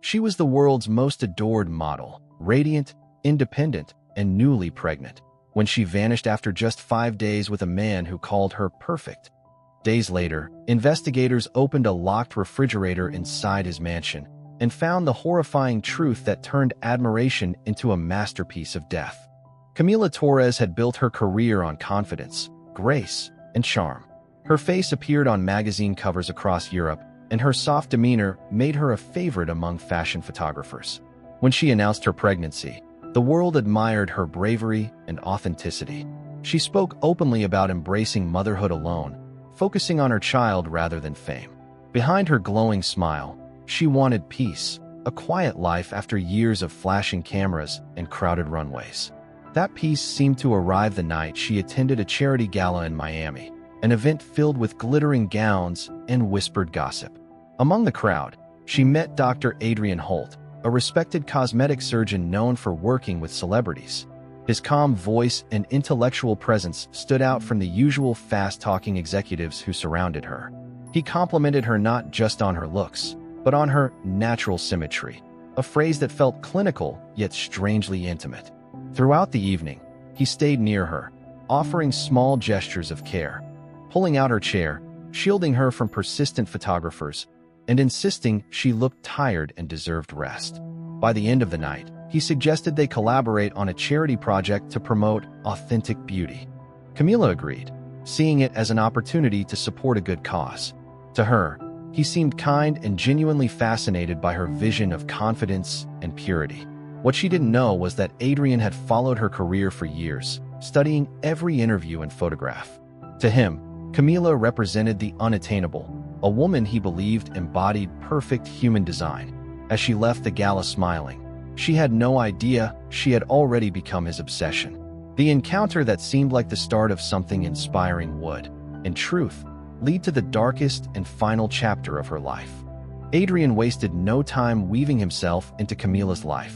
She was the world's most adored model, radiant, independent, and newly pregnant, when she vanished after just 5 days with a man who called her perfect. Days later, investigators opened a locked refrigerator inside his mansion and found the horrifying truth that turned admiration into a masterpiece of death. Camila Torres had built her career on confidence, grace, and charm. Her face appeared on magazine covers across Europe, and her soft demeanor made her a favorite among fashion photographers. When she announced her pregnancy, the world admired her bravery and authenticity. She spoke openly about embracing motherhood alone, focusing on her child rather than fame. Behind her glowing smile, she wanted peace, a quiet life after years of flashing cameras and crowded runways. That peace seemed to arrive the night she attended a charity gala in Miami, an event filled with glittering gowns and whispered gossip. Among the crowd, she met Dr. Adrian Holt, a respected cosmetic surgeon known for working with celebrities. His calm voice and intellectual presence stood out from the usual fast-talking executives who surrounded her. He complimented her not just on her looks, but on her natural symmetry, a phrase that felt clinical yet strangely intimate. Throughout the evening, he stayed near her, offering small gestures of care, pulling out her chair, shielding her from persistent photographers, and insisting she looked tired and deserved rest. By the end of the night, he suggested they collaborate on a charity project to promote authentic beauty. Camila agreed, seeing it as an opportunity to support a good cause. To her, he seemed kind and genuinely fascinated by her vision of confidence and purity. What she didn't know was that Adrian had followed her career for years, studying every interview and photograph. To him, Camila represented the unattainable, a woman he believed embodied perfect human design. As she left the gala smiling, she had no idea she had already become his obsession. The encounter that seemed like the start of something inspiring would, in truth, lead to the darkest and final chapter of her life. Adrian wasted no time weaving himself into Camila's life.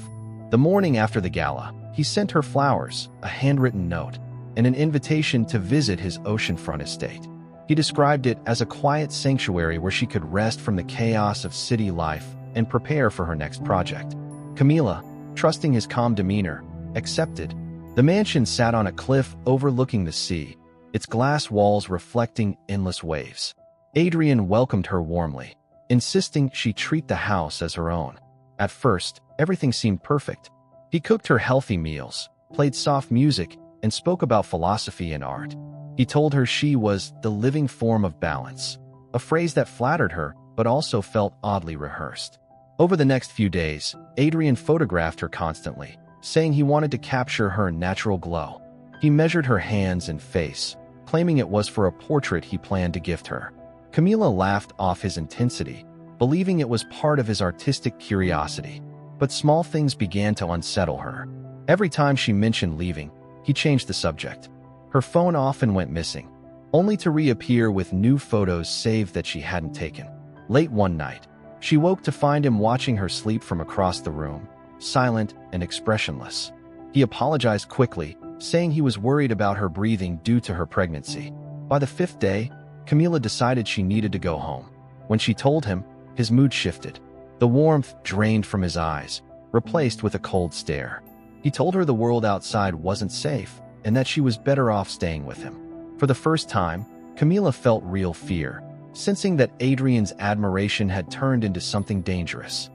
The morning after the gala, he sent her flowers, a handwritten note, and an invitation to visit his oceanfront estate. He described it as a quiet sanctuary where she could rest from the chaos of city life and prepare for her next project. Camila, trusting his calm demeanor, accepted. The mansion sat on a cliff overlooking the sea, its glass walls reflecting endless waves. Adrian welcomed her warmly, insisting she treat the house as her own. At first, everything seemed perfect. He cooked her healthy meals, played soft music, and spoke about philosophy and art. He told her she was the living form of balance, a phrase that flattered her but also felt oddly rehearsed. Over the next few days, Adrian photographed her constantly, saying he wanted to capture her natural glow. He measured her hands and face, claiming it was for a portrait he planned to gift her. Camila laughed off his intensity, believing it was part of his artistic curiosity. But small things began to unsettle her. Every time she mentioned leaving, he changed the subject. Her phone often went missing, only to reappear with new photos saved that she hadn't taken. Late one night, she woke to find him watching her sleep from across the room, silent and expressionless. He apologized quickly, saying he was worried about her breathing due to her pregnancy. By the 5th day, Camila decided she needed to go home. When she told him, his mood shifted. The warmth drained from his eyes, replaced with a cold stare. He told her the world outside wasn't safe and that she was better off staying with him. For the first time, Camila felt real fear, sensing that Adrian's admiration had turned into something dangerous.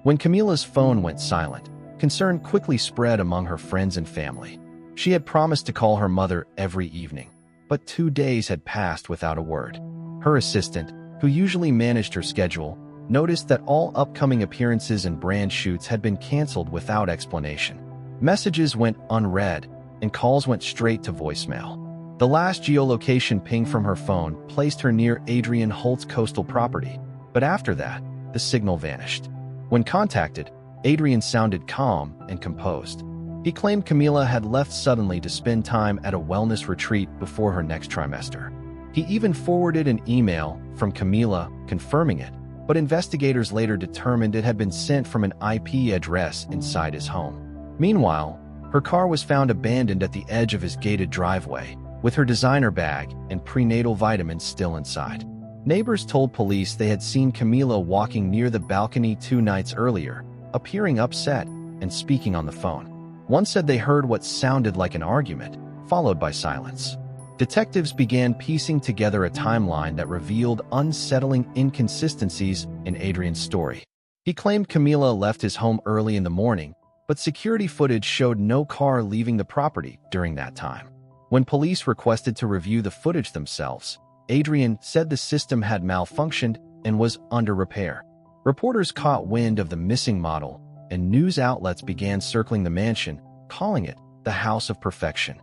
When Camila's phone went silent, concern quickly spread among her friends and family. She had promised to call her mother every evening, but 2 days had passed without a word. Her assistant, who usually managed her schedule, noticed that all upcoming appearances and brand shoots had been canceled without explanation. Messages went unread, and calls went straight to voicemail. The last geolocation ping from her phone placed her near Adrian Holt's coastal property, but after that, the signal vanished. When contacted, Adrian sounded calm and composed. He claimed Camila had left suddenly to spend time at a wellness retreat before her next trimester. He even forwarded an email from Camila confirming it, but investigators later determined it had been sent from an IP address inside his home. Meanwhile, her car was found abandoned at the edge of his gated driveway, with her designer bag and prenatal vitamins still inside. Neighbors told police they had seen Camila walking near the balcony 2 nights earlier, appearing upset and speaking on the phone. One said they heard what sounded like an argument, followed by silence. Detectives began piecing together a timeline that revealed unsettling inconsistencies in Adrian's story. He claimed Camila left his home early in the morning, but security footage showed no car leaving the property during that time. When police requested to review the footage themselves, Adrian said the system had malfunctioned and was under repair. Reporters caught wind of the missing model, and news outlets began circling the mansion, calling it the House of Perfection.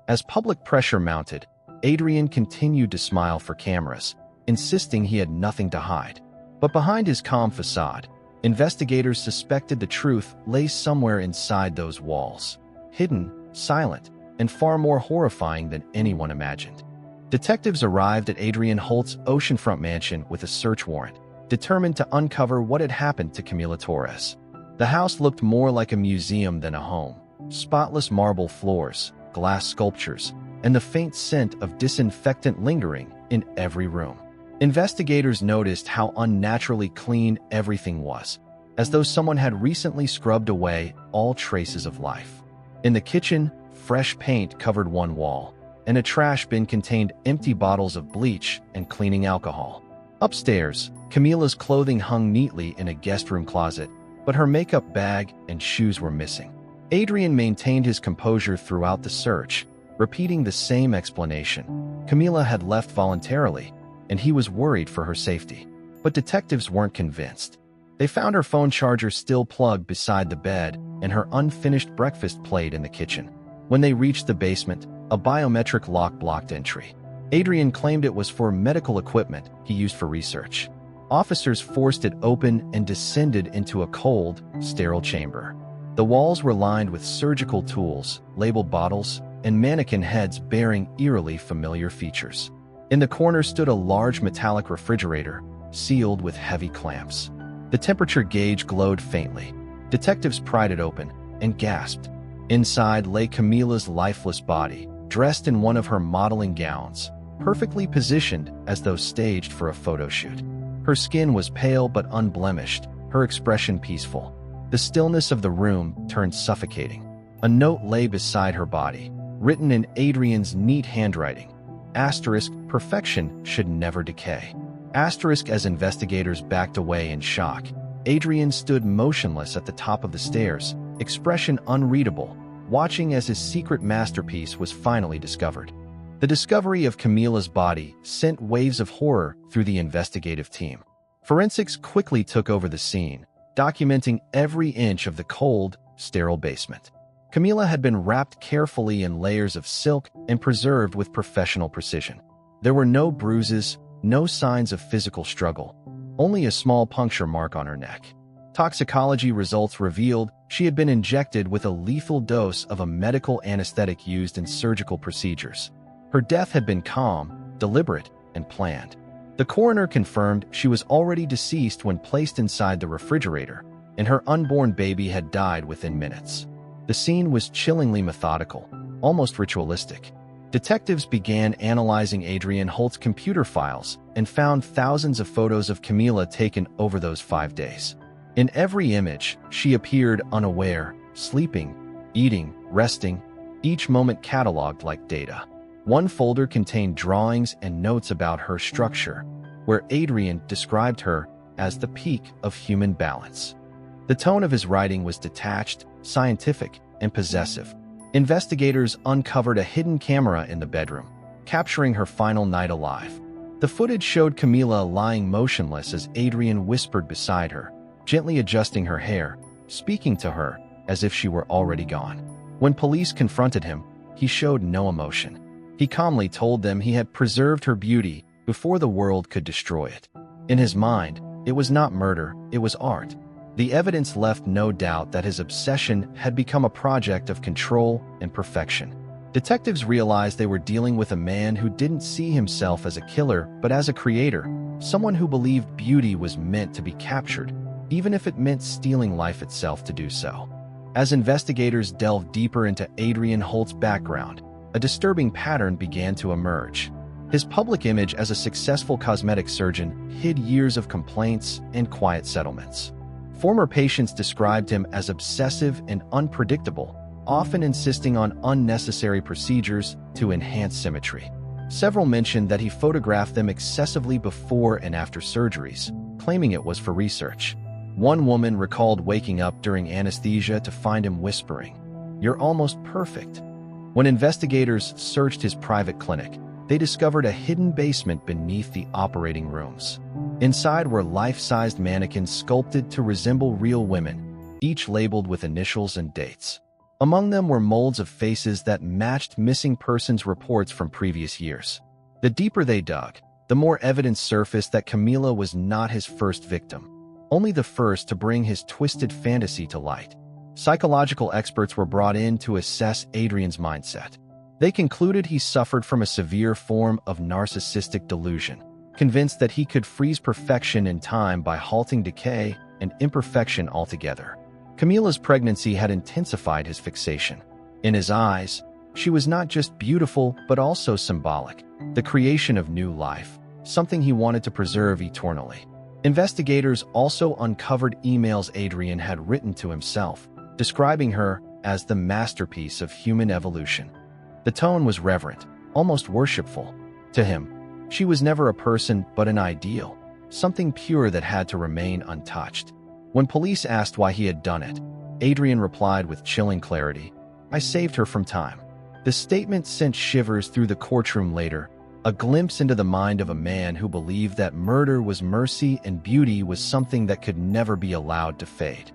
As public pressure mounted, Adrian continued to smile for cameras, insisting he had nothing to hide. But behind his calm facade, investigators suspected the truth lay somewhere inside those walls, hidden, silent, and far more horrifying than anyone imagined. Detectives arrived at Adrian Holt's oceanfront mansion with a search warrant, determined to uncover what had happened to Camila Torres. The house looked more like a museum than a home. Spotless marble floors, glass sculptures, and the faint scent of disinfectant lingering in every room. Investigators noticed how unnaturally clean everything was, as though someone had recently scrubbed away all traces of life. In the kitchen, fresh paint covered one wall, and a trash bin contained empty bottles of bleach and cleaning alcohol. Upstairs, Camila's clothing hung neatly in a guest room closet, but her makeup bag and shoes were missing. Adrian maintained his composure throughout the search, repeating the same explanation. Camila had left voluntarily, and he was worried for her safety. But detectives weren't convinced. They found her phone charger still plugged beside the bed and her unfinished breakfast plate in the kitchen. When they reached the basement, a biometric lock blocked entry. Adrian claimed it was for medical equipment he used for research. Officers forced it open and descended into a cold, sterile chamber. The walls were lined with surgical tools, labeled bottles, and mannequin heads bearing eerily familiar features. In the corner stood a large metallic refrigerator, sealed with heavy clamps. The temperature gauge glowed faintly. Detectives pried it open and gasped. Inside lay Camila's lifeless body, dressed in one of her modeling gowns, perfectly positioned as though staged for a photo shoot. Her skin was pale but unblemished, her expression peaceful. The stillness of the room turned suffocating. A note lay beside her body, written in Adrian's neat handwriting. Asterisk, perfection should never decay. Asterisk. As investigators backed away in shock, Adrian stood motionless at the top of the stairs, expression unreadable, watching as his secret masterpiece was finally discovered. The discovery of Camila's body sent waves of horror through the investigative team. Forensics quickly took over the scene, documenting every inch of the cold, sterile basement. Camila had been wrapped carefully in layers of silk and preserved with professional precision. There were no bruises, no signs of physical struggle, only a small puncture mark on her neck. Toxicology results revealed she had been injected with a lethal dose of a medical anesthetic used in surgical procedures. Her death had been calm, deliberate, and planned. The coroner confirmed she was already deceased when placed inside the refrigerator, and her unborn baby had died within minutes. The scene was chillingly methodical, almost ritualistic. Detectives began analyzing Adrian Holt's computer files and found thousands of photos of Camila taken over those 5 days. In every image, she appeared unaware, sleeping, eating, resting, each moment cataloged like data. One folder contained drawings and notes about her structure, where Adrian described her as the peak of human balance. The tone of his writing was detached, scientific, and possessive. Investigators uncovered a hidden camera in the bedroom, capturing her final night alive. The footage showed Camila lying motionless as Adrian whispered beside her, gently adjusting her hair, speaking to her as if she were already gone. When police confronted him, he showed no emotion. He calmly told them he had preserved her beauty before the world could destroy it. In his mind, it was not murder, it was art. The evidence left no doubt that his obsession had become a project of control and perfection. Detectives realized they were dealing with a man who didn't see himself as a killer but as a creator, someone who believed beauty was meant to be captured, even if it meant stealing life itself to do so. As investigators delved deeper into Adrian Holt's background, a disturbing pattern began to emerge. His public image as a successful cosmetic surgeon hid years of complaints and quiet settlements. Former patients described him as obsessive and unpredictable, often insisting on unnecessary procedures to enhance symmetry. Several mentioned that he photographed them excessively before and after surgeries, claiming it was for research. One woman recalled waking up during anesthesia to find him whispering, "You're almost perfect." When investigators searched his private clinic, they discovered a hidden basement beneath the operating rooms. Inside were life-sized mannequins sculpted to resemble real women, each labeled with initials and dates. Among them were molds of faces that matched missing persons reports from previous years. The deeper they dug, the more evidence surfaced that Camila was not his first victim, only the first to bring his twisted fantasy to light. Psychological experts were brought in to assess Adrian's mindset. They concluded he suffered from a severe form of narcissistic delusion, convinced that he could freeze perfection in time by halting decay and imperfection altogether. Camila's pregnancy had intensified his fixation. In his eyes, she was not just beautiful but also symbolic, the creation of new life, something he wanted to preserve eternally. Investigators also uncovered emails Adrian had written to himself, describing her as the masterpiece of human evolution. The tone was reverent, almost worshipful. To him, she was never a person but an ideal, something pure that had to remain untouched. When police asked why he had done it, Adrian replied with chilling clarity, "I saved her from time." The statement sent shivers through the courtroom later, a glimpse into the mind of a man who believed that murder was mercy and beauty was something that could never be allowed to fade.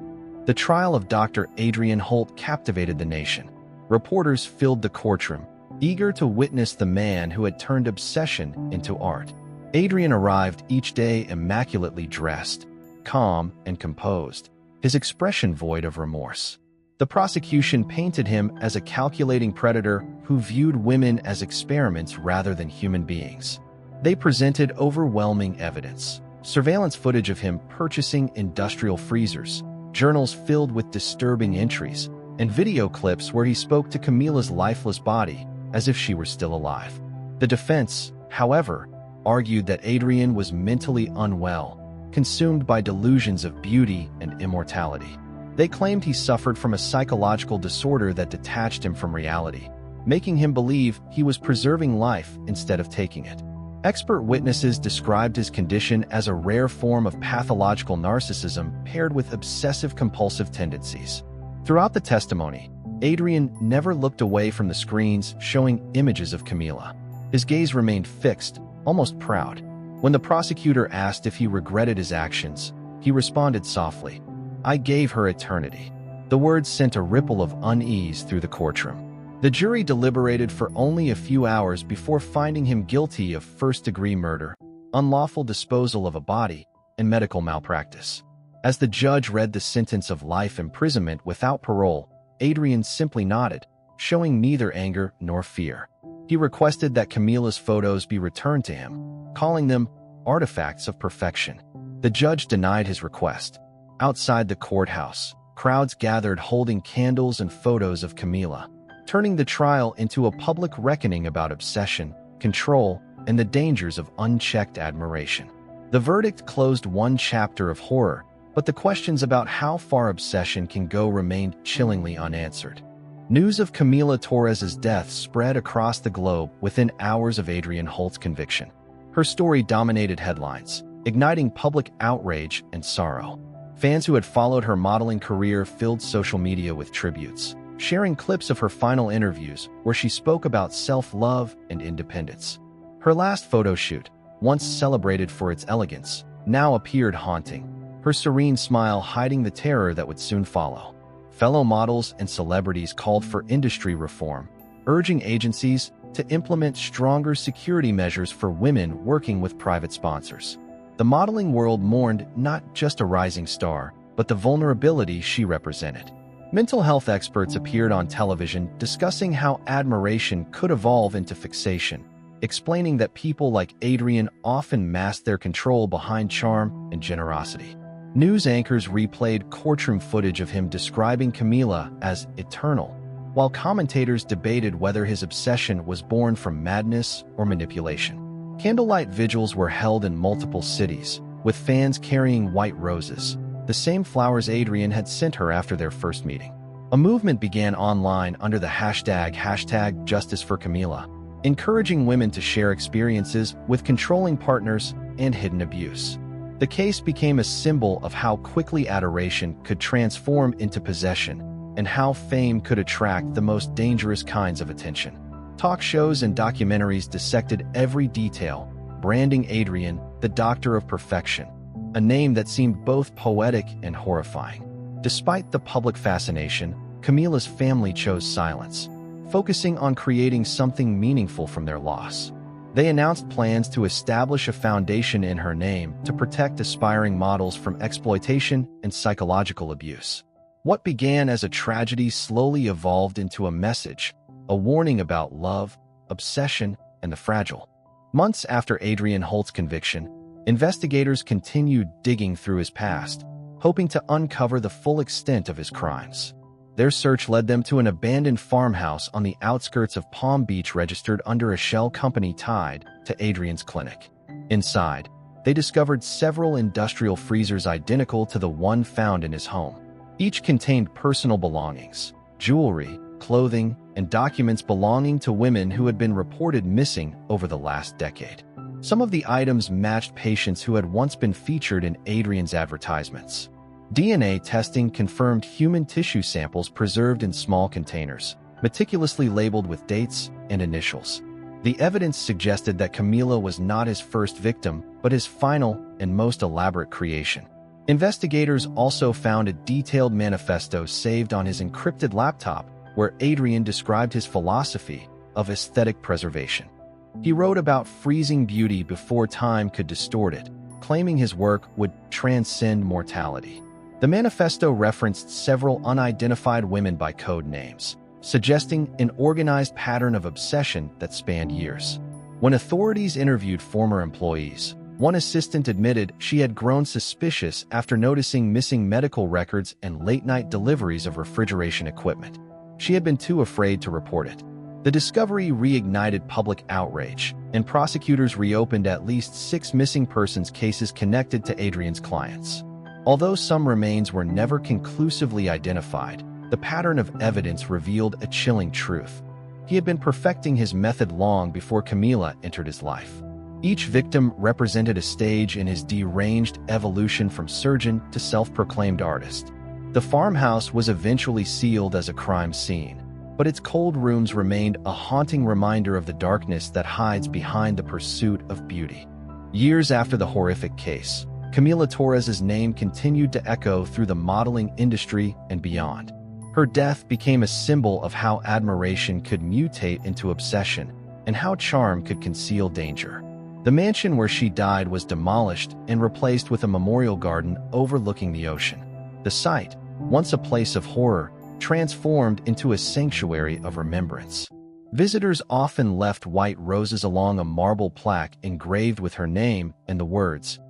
The trial of Dr. Adrian Holt captivated the nation. Reporters filled the courtroom, eager to witness the man who had turned obsession into art. Adrian arrived each day immaculately dressed, calm and composed, his expression void of remorse. The prosecution painted him as a calculating predator who viewed women as experiments rather than human beings. They presented overwhelming evidence: surveillance footage of him purchasing industrial freezers, journals filled with disturbing entries, and video clips where he spoke to Camila's lifeless body as if she were still alive. The defense, however, argued that Adrian was mentally unwell, consumed by delusions of beauty and immortality. They claimed he suffered from a psychological disorder that detached him from reality, making him believe he was preserving life instead of taking it. Expert witnesses described his condition as a rare form of pathological narcissism paired with obsessive-compulsive tendencies. Throughout the testimony, Adrian never looked away from the screens showing images of Camila. His gaze remained fixed, almost proud. When the prosecutor asked if he regretted his actions, he responded softly, "I gave her eternity." The words sent a ripple of unease through the courtroom. The jury deliberated for only a few hours before finding him guilty of first-degree murder, unlawful disposal of a body, and medical malpractice. As the judge read the sentence of life imprisonment without parole, Adrian simply nodded, showing neither anger nor fear. He requested that Camila's photos be returned to him, calling them artifacts of perfection. The judge denied his request. Outside the courthouse, crowds gathered holding candles and photos of Camila, turning the trial into a public reckoning about obsession, control, and the dangers of unchecked admiration. The verdict closed one chapter of horror, but the questions about how far obsession can go remained chillingly unanswered. News of Camila Torres' death spread across the globe within hours of Adrian Holt's conviction. Her story dominated headlines, igniting public outrage and sorrow. Fans who had followed her modeling career filled social media with tributes, sharing clips of her final interviews where she spoke about self-love and independence. Her last photo shoot, once celebrated for its elegance, now appeared haunting, her serene smile hiding the terror that would soon follow. Fellow models and celebrities called for industry reform, urging agencies to implement stronger security measures for women working with private sponsors. The modeling world mourned not just a rising star, but the vulnerability she represented. Mental health experts appeared on television discussing how admiration could evolve into fixation, explaining that people like Adrian often masked their control behind charm and generosity. News anchors replayed courtroom footage of him describing Camila as eternal, while commentators debated whether his obsession was born from madness or manipulation. Candlelight vigils were held in multiple cities, with fans carrying white roses, the same flowers Adrian had sent her after their first meeting. A movement began online under the hashtag #JusticeForCamila, encouraging women to share experiences with controlling partners and hidden abuse. The case became a symbol of how quickly adoration could transform into possession and how fame could attract the most dangerous kinds of attention. Talk shows and documentaries dissected every detail, branding Adrian the Doctor of Perfection, a name that seemed both poetic and horrifying. Despite the public fascination, Camila's family chose silence, focusing on creating something meaningful from their loss. They announced plans to establish a foundation in her name to protect aspiring models from exploitation and psychological abuse. What began as a tragedy slowly evolved into a message, a warning about love, obsession, and the fragile. Months after Adrian Holt's conviction, investigators continued digging through his past, hoping to uncover the full extent of his crimes. Their search led them to an abandoned farmhouse on the outskirts of Palm Beach registered under a shell company tied to Adrian's clinic. Inside, they discovered several industrial freezers identical to the one found in his home. Each contained personal belongings, jewelry, clothing, and documents belonging to women who had been reported missing over the last decade. Some of the items matched patients who had once been featured in Adrian's advertisements. DNA testing confirmed human tissue samples preserved in small containers, meticulously labeled with dates and initials. The evidence suggested that Camila was not his first victim, but his final and most elaborate creation. Investigators also found a detailed manifesto saved on his encrypted laptop, where Adrian described his philosophy of aesthetic preservation. He wrote about freezing beauty before time could distort it, claiming his work would transcend mortality. The manifesto referenced several unidentified women by code names, suggesting an organized pattern of obsession that spanned years. When authorities interviewed former employees, one assistant admitted she had grown suspicious after noticing missing medical records and late-night deliveries of refrigeration equipment. She had been too afraid to report it. The discovery reignited public outrage, and prosecutors reopened at least 6 missing persons cases connected to Adrian's clients. Although some remains were never conclusively identified, the pattern of evidence revealed a chilling truth. He had been perfecting his method long before Camila entered his life. Each victim represented a stage in his deranged evolution from surgeon to self-proclaimed artist. The farmhouse was eventually sealed as a crime scene, but its cold rooms remained a haunting reminder of the darkness that hides behind the pursuit of beauty. Years after the horrific case, Camila Torres' name continued to echo through the modeling industry and beyond. Her death became a symbol of how admiration could mutate into obsession and how charm could conceal danger. The mansion where she died was demolished and replaced with a memorial garden overlooking the ocean. The site, once a place of horror, transformed into a sanctuary of remembrance. Visitors often left white roses along a marble plaque engraved with her name and the words,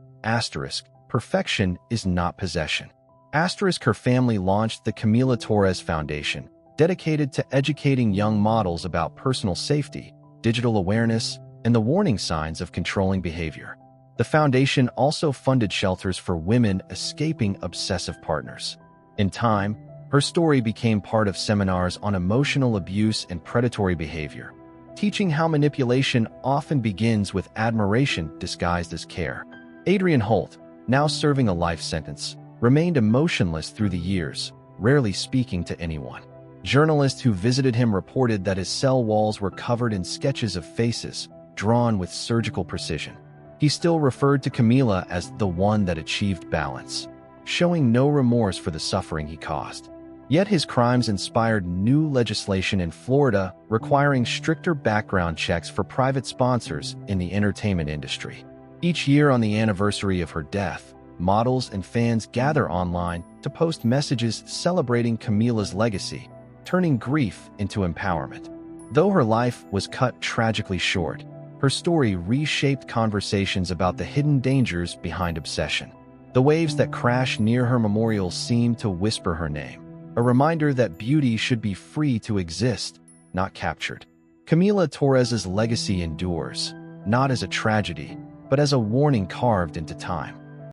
"Perfection is not possession." Her family launched the Camila Torres Foundation, dedicated to educating young models about personal safety, digital awareness, and the warning signs of controlling behavior. The foundation also funded shelters for women escaping obsessive partners. In time, her story became part of seminars on emotional abuse and predatory behavior, teaching how manipulation often begins with admiration disguised as care. Adrian Holt, now serving a life sentence, remained emotionless through the years, rarely speaking to anyone. Journalists who visited him reported that his cell walls were covered in sketches of faces, drawn with surgical precision. He still referred to Camila as the one that achieved balance, showing no remorse for the suffering he caused. Yet his crimes inspired new legislation in Florida requiring stricter background checks for private sponsors in the entertainment industry. Each year on the anniversary of her death, models and fans gather online to post messages celebrating Camila's legacy, turning grief into empowerment. Though her life was cut tragically short, her story reshaped conversations about the hidden dangers behind obsession. The waves that crashed near her memorial seemed to whisper her name, a reminder that beauty should be free to exist, not captured. Camila Torres' legacy endures, not as a tragedy, but as a warning carved into time.